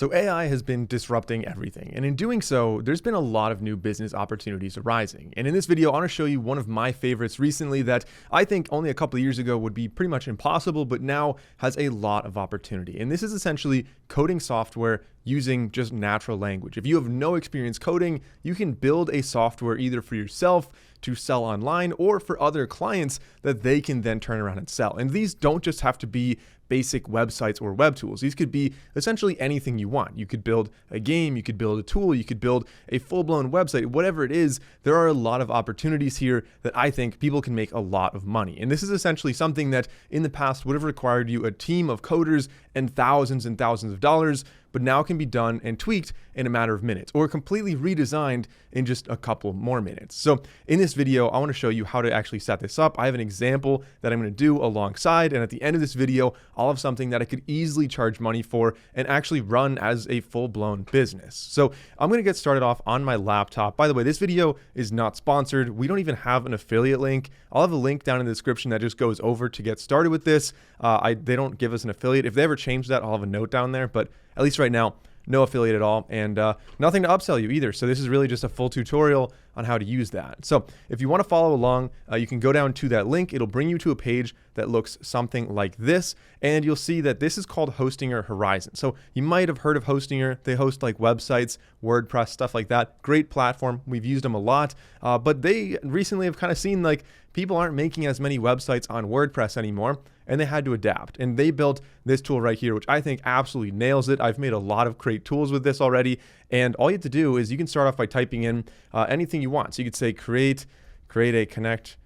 So AI has been disrupting everything, and in doing so, there's been a lot of new business opportunities arising. And in this video, I want to show you one of my favorites recently that I think only a couple of years ago would be pretty much impossible, but now has a lot of opportunity. And this is essentially coding software using just natural language. If you have no experience coding, you can build a software either for yourself to sell online or for other clients that they can then turn around and sell. And these don't just have to be basic websites or web tools. These could be essentially anything you want. You could build a game, you could build a tool, you could build a full-blown website, whatever it is. There are a lot of opportunities here that I think people can make a lot of money. And this is essentially something that in the past would have required you a team of coders and thousands of dollars, but now can be done and tweaked in a matter of minutes or completely redesigned in just a couple more minutes. So in this video, I want to show you how to actually set this up. I have an example that I'm going to do alongside, and at the end of this video, I'll have something that I could easily charge money for and actually run as a full-blown business. So I'm going to get started off on my laptop. By the way, this video is not sponsored. We don't even have an affiliate link. I'll have a link down in the description that just goes over to get started with this. They don't give us an affiliate. If they ever change that, I'll have a note down there, but at least right now, no affiliate at all, and nothing to upsell you either. So this is really just a full tutorial on how to use that. So if you want to follow along, you can go down to that link. It'll bring you to a page that looks something like this, and you'll see that this is called Hostinger Horizon. So you might have heard of Hostinger. They host like websites, WordPress, stuff like that. Great platform. We've used them a lot, but they recently have kind of seen like people aren't making as many websites on WordPress anymore, and they had to adapt. And they built this tool right here, which I think absolutely nails it. I've made a lot of great tools with this already. And all you have to do is you can start off by typing in anything you want. So you could say create a Connect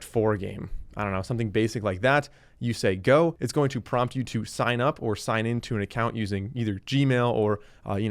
4 game. I don't know, something basic like that. You say go. It's going to prompt you to sign up or sign into an account using either Gmail or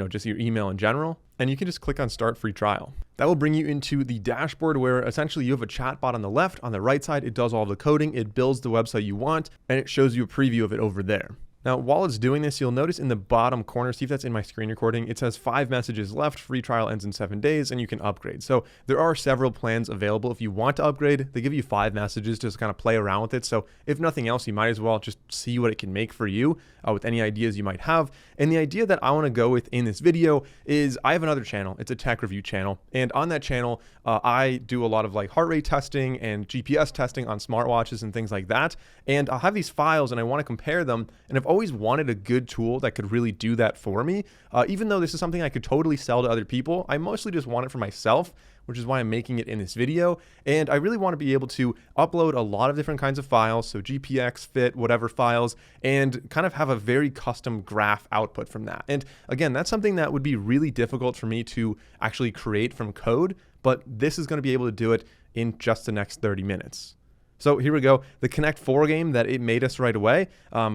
just your email in general. And you can just click on start free trial. That will bring you into the dashboard where essentially you have a chatbot on the left. On the right side, it does all the coding. It builds the website you want, and it shows you a preview of it over there. Now, while it's doing this, you'll notice in the bottom corner, see if that's in my screen recording, it says 5 messages left, free trial ends in 7 days, and you can upgrade. So there are several plans available. If you want to upgrade, they give you 5 messages to just kind of play around with it. So if nothing else, you might as well just see what it can make for you with any ideas you might have. And the idea that I want to go with in this video is I have another channel. It's a tech review channel. And on that channel, I do a lot of like heart rate testing and GPS testing on smartwatches and things like that. And I'll have these files and I want to compare them. And I've always wanted a good tool that could really do that for me. Even though this is something I could totally sell to other people, I mostly just want it for myself, which is why I'm making it in this video. And I really want to be able to upload a lot of different kinds of files, so GPX, fit, whatever files, and kind of have a very custom graph output from that. And again, that's something that would be really difficult for me to actually create from code, but this is going to be able to do it in just the next 30 minutes. So here we go. The Connect 4 game that it made us right away.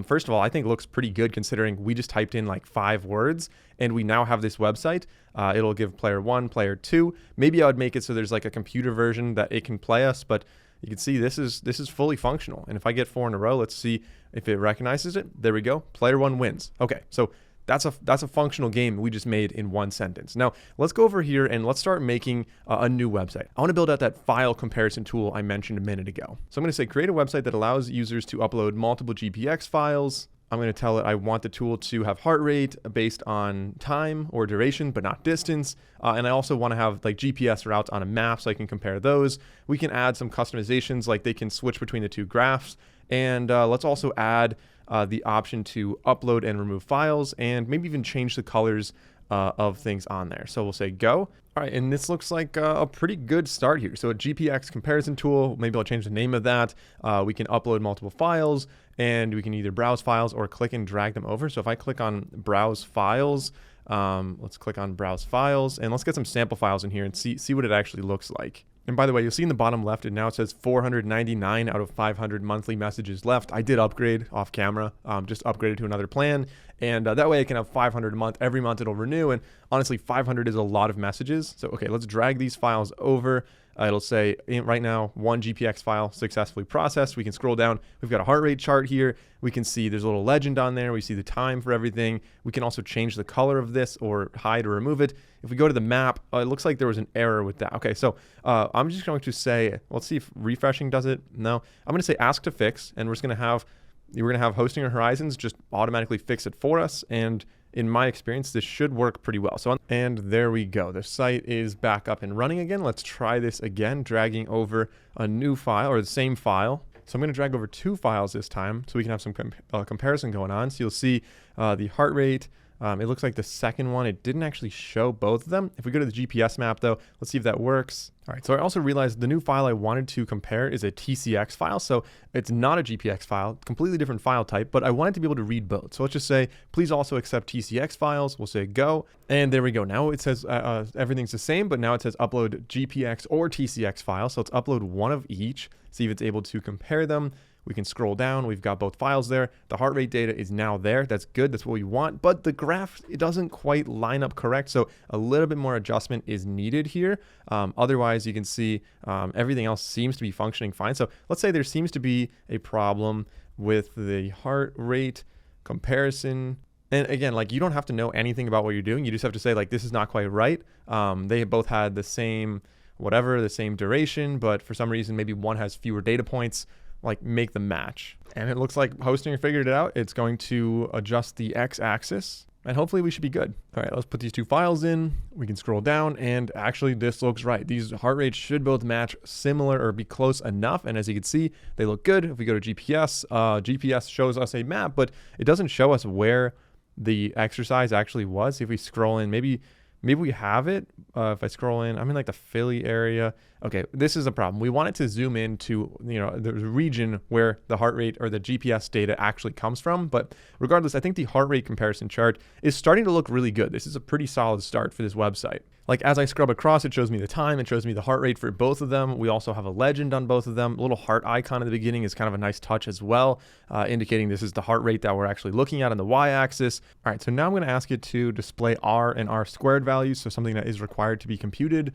First of all, I think looks pretty good considering we just typed in like 5 words and we now have this website. It'll give player 1, player 2. Maybe I would make it so there's like a computer version that it can play us, but you can see this is fully functional. And if I get 4 in a row, let's see if it recognizes it. There we go. Player 1 wins. Okay, so that's a functional game we just made in 1 sentence. Now, let's go over here and let's start making a new website. I want to build out that file comparison tool I mentioned a minute ago. So I'm going to say create a website that allows users to upload multiple GPX files. I'm going to tell it I want the tool to have heart rate based on time or duration, but not distance. And I also want to have like GPS routes on a map so I can compare those. We can add some customizations, like they can switch between the 2 graphs. And let's also add the option to upload and remove files and maybe even change the colors of things on there. So we'll say go. All right, and this looks like a pretty good start here. So a GPX comparison tool, maybe I'll change the name of that. We can upload multiple files and we can either browse files or click and drag them over. So if I click on browse files, let's click on browse files and let's get some sample files in here and see what it actually looks like. And by the way, you'll see in the bottom left, and now it says 499 out of 500 monthly messages left. I did upgrade off camera, just upgraded to another plan. And that way I can have 500 a month. Every month it'll renew. And honestly, 500 is a lot of messages. So, okay, let's drag these files over. It'll say right now 1 GPX file successfully processed. We can scroll down. We've got a heart rate chart here. We can see there's a little legend on there. We see the time for everything. We can also change the color of this or hide or remove it. If we go to the map, it looks like there was an error with that. Okay, so I'm just going to say, let's see if refreshing does it. No, I'm going to say ask to fix, and we're going to have Hostinger Horizons just automatically fix it for us. And in my experience, this should work pretty well. So, and there we go. The site is back up and running again. Let's try this again, dragging over a new file or the same file. So I'm going to drag over 2 files this time so we can have some comparison going on. So you'll see the heart rate. It looks like the second one, it didn't actually show both of them. If we go to the GPS map though, let's see if that works. All right, so I also realized the new file I wanted to compare is a TCX file. So it's not a GPX file, completely different file type, but I wanted to be able to read both. So let's just say, please also accept TCX files. We'll say go, and there we go. Now it says everything's the same, but now it says upload GPX or TCX file. So let's upload one of each, see if it's able to compare them. We can scroll down. We've got both files there. The heart rate data is now there. That's good. That's what we want. But the graph, it doesn't quite line up correct. So a little bit more adjustment is needed here. Otherwise, you can see everything else seems to be functioning fine. So let's say there seems to be a problem with the heart rate comparison. And again, like you don't have to know anything about what you're doing. You just have to say like, this is not quite right. They both had the same, whatever, the same duration, but for some reason, maybe one has fewer data points. Like make them match. And it looks like Hostinger figured it out. It's going to adjust the x-axis and hopefully we should be good. All right, let's put these 2 files in. We can scroll down and actually this looks right. These heart rates should both match similar or be close enough. And as you can see, they look good. If we go to GPS, GPS shows us a map, but it doesn't show us where the exercise actually was. If we scroll in, maybe we have it. If I scroll in, I'm in like the Philly area. Okay, this is a problem. We want it to zoom in to, the region where the heart rate or the GPS data actually comes from. But regardless, I think the heart rate comparison chart is starting to look really good. This is a pretty solid start for this website. Like as I scrub across, it shows me the time, it shows me the heart rate for both of them. We also have a legend on both of them. A little heart icon at the beginning is kind of a nice touch as well, indicating this is the heart rate that we're actually looking at on the y-axis. All right, so now I'm going to ask it to display R and R squared values, so something that is required to be computed.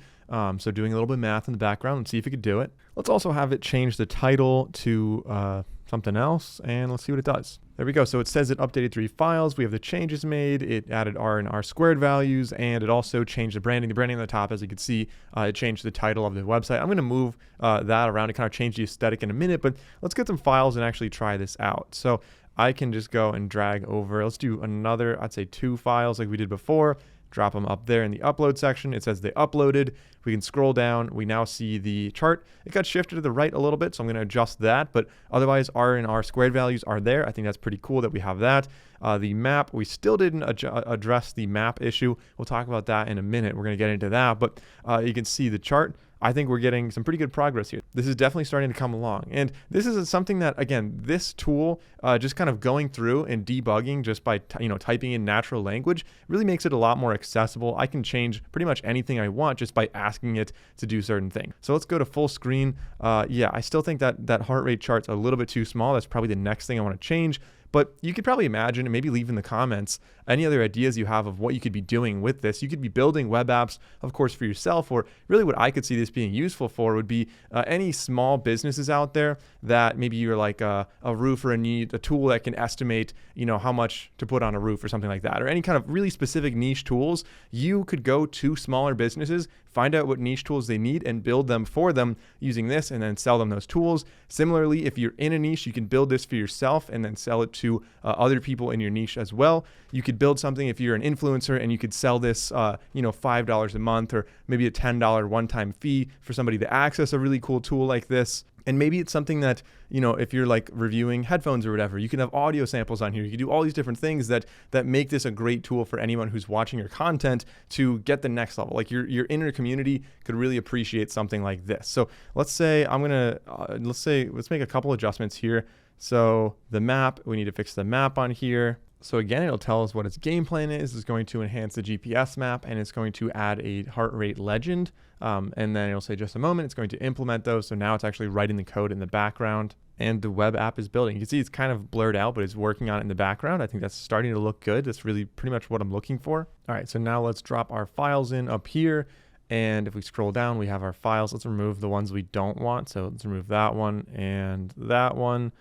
So doing a little bit of math in the background and see if it could do it. Let's also have it change the title to something else, and let's see what it does. There we go. So it says it updated 3 files. We have the changes made. It added R and R squared values, and it also changed the branding. The branding on the top, as you can see, it changed the title of the website. I'm going to move that around to kind of change the aesthetic in a minute, but let's get some files and actually try this out. So I can just go and drag over. Let's do another, I'd say 2 files like we did before. Drop them up there in the upload section. It says they uploaded. We can scroll down. We now see the chart. It got shifted to the right a little bit, so I'm going to adjust that. But otherwise, R and R squared values are there. I think that's pretty cool that we have that. The map, we still didn't address the map issue. We'll talk about that in a minute. We're going to get into that. But you can see the chart. I think we're getting some pretty good progress here. This is definitely starting to come along. And this is something that, again, this tool, just kind of going through and debugging just by typing in natural language really makes it a lot more accessible. I can change pretty much anything I want just by asking it to do certain things. So let's go to full screen. Yeah, I still think that heart rate chart's a little bit too small. That's probably the next thing I want to change. But you could probably imagine, and maybe leave in the comments, any other ideas you have of what you could be doing with this. You could be building web apps, of course, for yourself, or really what I could see this being useful for would be any small businesses out there that maybe you're like a roofer and need a tool that can estimate, how much to put on a roof or something like that, or any kind of really specific niche tools. You could go to smaller businesses, find out what niche tools they need and build them for them using this and then sell them those tools. Similarly, if you're in a niche, you can build this for yourself and then sell it to other people in your niche as well. You could build something if you're an influencer and you could sell this, $5 a month or maybe a $10 one-time fee for somebody to access a really cool tool like this. And maybe it's something that, if you're like reviewing headphones or whatever, you can have audio samples on here. You can do all these different things that make this a great tool for anyone who's watching your content to get the next level. Like your inner community could really appreciate something like this. So let's say let's make a couple adjustments here. So the map, we need to fix the map on here. So again, it'll tell us what its game plan is. It's going to enhance the GPS map and it's going to add a heart rate legend. And then it'll say just a moment, it's going to implement those. So now it's actually writing the code in the background and the web app is building. You can see it's kind of blurred out, but it's working on it in the background. I think that's starting to look good. That's really pretty much what I'm looking for. All right, so now let's drop our files in up here. And if we scroll down, we have our files. Let's remove the ones we don't want. So let's remove that one and that one.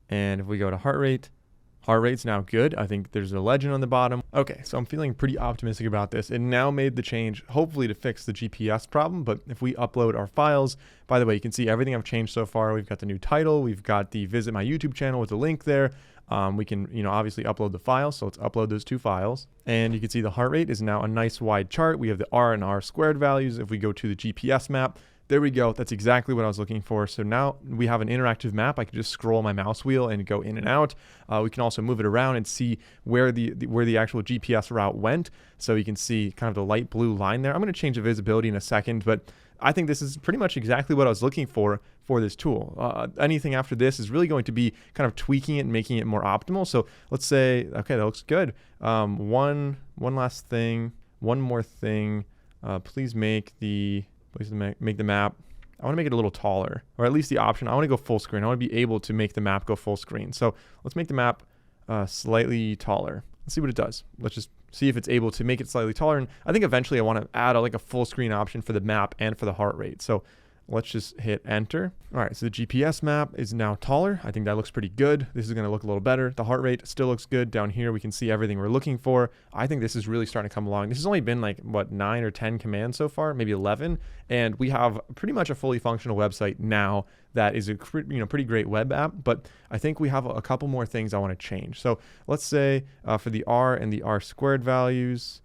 And if we go to heart rate's now good. I think there's a legend on the bottom. Okay, so I'm feeling pretty optimistic about this. It now made the change, hopefully to fix the GPS problem. But if we upload our files, by the way, you can see everything I've changed so far. We've got the new title. We've got the visit my YouTube channel with a link there. we can, obviously upload the file. So let's upload those 2 files. And you can see the heart rate is now a nice wide chart. We have the R and R squared values. If we go to the GPS map, there we go. That's exactly what I was looking for. So now we have an interactive map. I can just scroll my mouse wheel and go in and out. We can also move it around and see where the actual GPS route went. So you can see kind of the light blue line there. I'm going to change the visibility in a second, but I think this is pretty much exactly what I was looking for this tool. Anything after this is really going to be kind of tweaking it and making it more optimal. So let's say, okay, that looks good. One last thing, one more thing. Please make the map. I want to make it a little taller, or at least the option. I want to go full screen. I want to be able to make the map go full screen. So let's make the map slightly taller. Let's see what it does. Let's just see if it's able to make it slightly taller. And I think eventually I want to add like a full screen option for the map and for the heart rate. So let's just hit enter. All right, so the GPS map is now taller. I think that looks pretty good. This is going to look a little better. The heart rate still looks good. Down here, we can see everything we're looking for. I think this is really starting to come along. This has only been like, 9 or 10 commands so far, maybe 11. And we have pretty much a fully functional website now that is a pretty great web app. But I think we have a couple more things I want to change. So let's say for the R and the R squared values,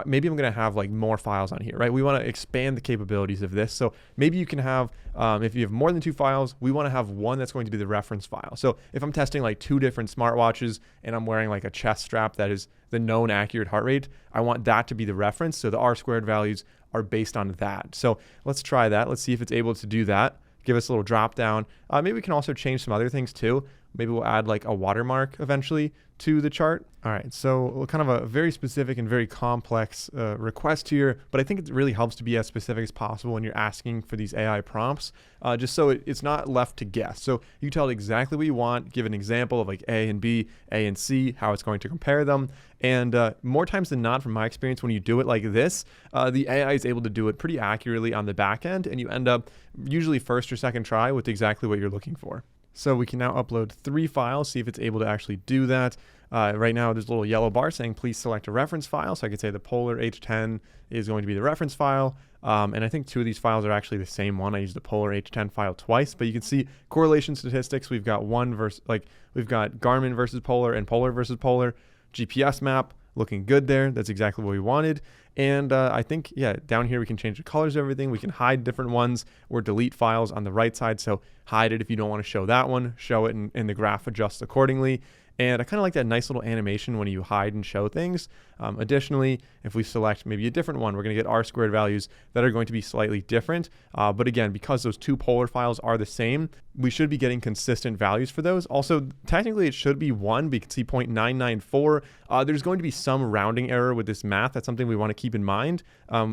maybe I'm going to have like more files on here, right? We want to expand the capabilities of this. So maybe you can have, if you have more than 2 files, we want to have one that's going to be the reference file. So if I'm testing like 2 different smartwatches and I'm wearing like a chest strap that is the known accurate heart rate, I want that to be the reference. So the R squared values are based on that. So let's try that. Let's see if it's able to do that. Give us a little drop down. Maybe we can also change some other things too. Maybe we'll add like a watermark eventually to the chart. All right, so kind of a very specific and very complex request here, but I think it really helps to be as specific as possible when you're asking for these AI prompts, just so it's not left to guess. So you tell it exactly what you want, give an example of like A and B, A and C, how it's going to compare them. And more times than not, from my experience, when you do it like this, the AI is able to do it pretty accurately on the back end, and you end up usually first or second try with exactly what you're looking for. So we can now upload 3 files, see if it's able to actually do that. Right now, there's a little yellow bar saying, please select a reference file. So I could say the Polar H10 is going to be the reference file. And I think 2 of these files are actually the same one. I used the Polar H10 file twice, but you can see correlation statistics. We've got we've got Garmin versus Polar and Polar versus Polar. GPS map looking good there. That's exactly what we wanted. And I think, yeah, down here we can change the colors of everything. We can hide different ones or delete files on the right side. So hide it if you don't want to show that one, show it and the graph adjusts accordingly. And I kind of like that nice little animation when you hide and show things. Additionally, if we select maybe a different one, we're going to get R squared values that are going to be slightly different. But again, because those 2 polar files are the same, we should be getting consistent values for those. Also, technically it should be 1. We can see 0.994. There's going to be some rounding error with this math. That's something we want to keep in mind.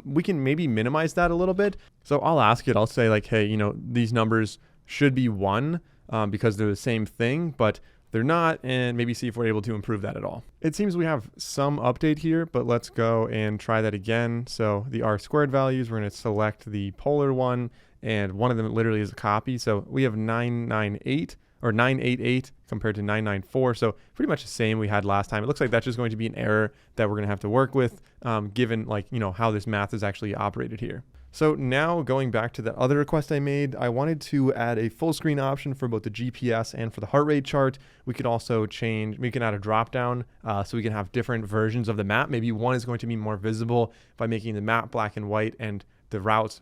We can maybe minimize that a little bit. So I'll ask it, I'll say like, hey, these numbers should be 1 because they're the same thing, but they're not, and maybe see if we're able to improve that at all. It seems we have some update here, but let's go and try that again. So the R squared values, we're going to select the polar one, and one of them literally is a copy. So we have 998 or 988 compared to 994. So pretty much the same we had last time. It looks like that's just going to be an error that we're going to have to work with, given how this math is actually operated here. So now going back to the other request I made, I wanted to add a full screen option for both the GPS and for the heart rate chart. We could also we can add a drop down so we can have different versions of the map. Maybe one is going to be more visible by making the map black and white and the routes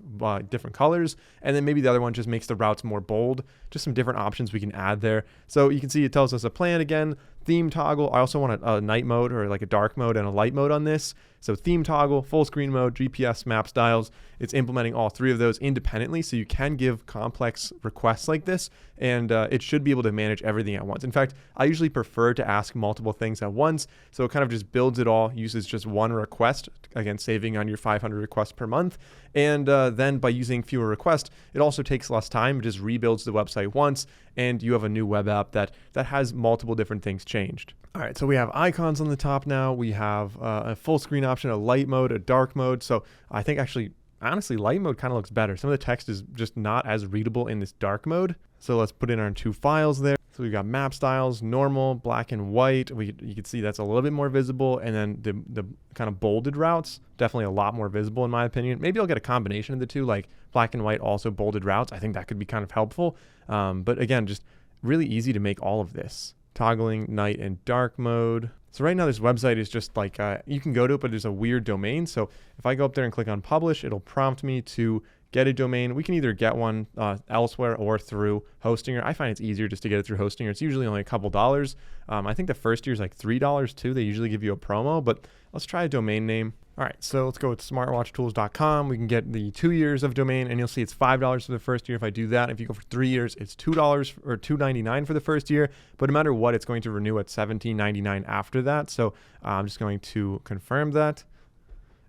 different colors, and then maybe the other one just makes the routes more bold. Just some different options we can add there. So you can see it tells us a plan again. Theme toggle. I also want a night mode or like a dark mode and a light mode on this. So theme toggle, full screen mode, GPS map styles. It's implementing all 3 of those independently, so you can give complex requests like this, and it should be able to manage everything at once. In fact, I usually prefer to ask multiple things at once, so it kind of just builds it all, uses just one request, again, saving on your 500 requests per month. And then by using fewer requests, it also takes less time. It just rebuilds the website once, and you have a new web app that has multiple different things changed. All right, so we have icons on the top now. We have a full screen option, a light mode, a dark mode. So I think actually, honestly, light mode kind of looks better. Some of the text is just not as readable in this dark mode. So let's put in our 2 files there. So we've got map styles, normal, black and white. You can see that's a little bit more visible. And then the kind of bolded routes, definitely a lot more visible in my opinion. Maybe I'll get a combination of the 2, like black and white, also bolded routes. I think that could be kind of helpful. But again, just really easy to make all of this. toggling night and dark mode. So right now this website is just like, you can go to it, but there's a weird domain. So if I go up there and click on publish, it'll prompt me to get a domain. We can either get one elsewhere or through Hostinger. I find it's easier just to get it through Hostinger. It's usually only a couple dollars. I think the first year is like $3 too. They usually give you a promo, but let's try a domain name. All right, so let's go with smartwatchtools.com. We can get the 2 years of domain, and you'll see it's $5 for the first year if I do that. If you go for 3 years, it's $2 or $2.99 for the first year. But no matter what, it's going to renew at $17.99 after that. So I'm just going to confirm that.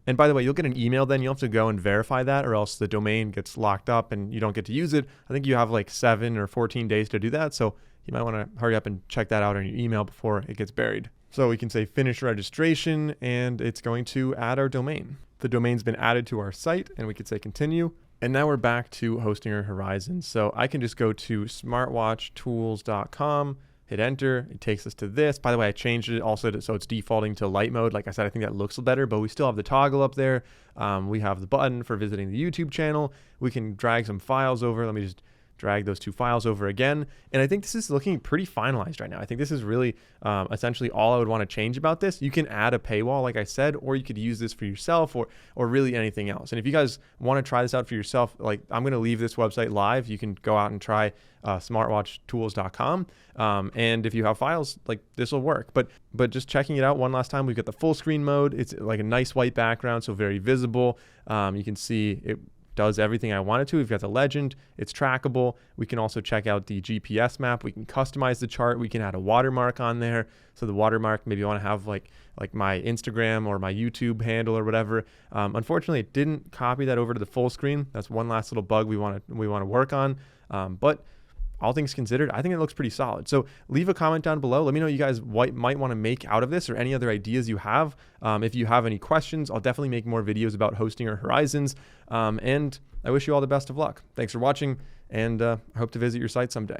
And by the way, you'll get an email then. You'll have to go and verify that, or else the domain gets locked up and you don't get to use it. I think you have like 7 or 14 days to do that. So you might want to hurry up and check that out on your email before it gets buried. So we can say finish registration, and it's going to add our domain. The domain's been added to our site, and we could say continue. And now we're back to Hostinger Horizon. So I can just go to smartwatchtools.com, hit enter. It takes us to this. By the way, I changed it also so it's defaulting to light mode. Like I said, I think that looks better, but we still have the toggle up there. We have the button for visiting the YouTube channel. We can drag some files over. Let me just drag those 2 files over again. And I think this is looking pretty finalized right now. I think this is really essentially all I would want to change about this. You can add a paywall, like I said, or you could use this for yourself or really anything else. And if you guys want to try this out for yourself, like I'm going to leave this website live. You can go out and try smartwatchtools.com. And if you have files, like this will work. But just checking it out one last time, we've got the full screen mode. It's like a nice white background, so very visible. You can see it does everything I wanted to. We've got the legend, it's trackable. We can also check out the GPS map. We can customize the chart. We can add a watermark on there. So the watermark, maybe you want to have like my Instagram or my YouTube handle or whatever. Unfortunately, it didn't copy that over to the full screen. That's one last little bug we want to work on. But all things considered, I think it looks pretty solid. So leave a comment down below. Let me know what you guys might want to make out of this or any other ideas you have. If you have any questions, I'll definitely make more videos about Hostinger Horizons. And I wish you all the best of luck. Thanks for watching, and I hope to visit your site someday.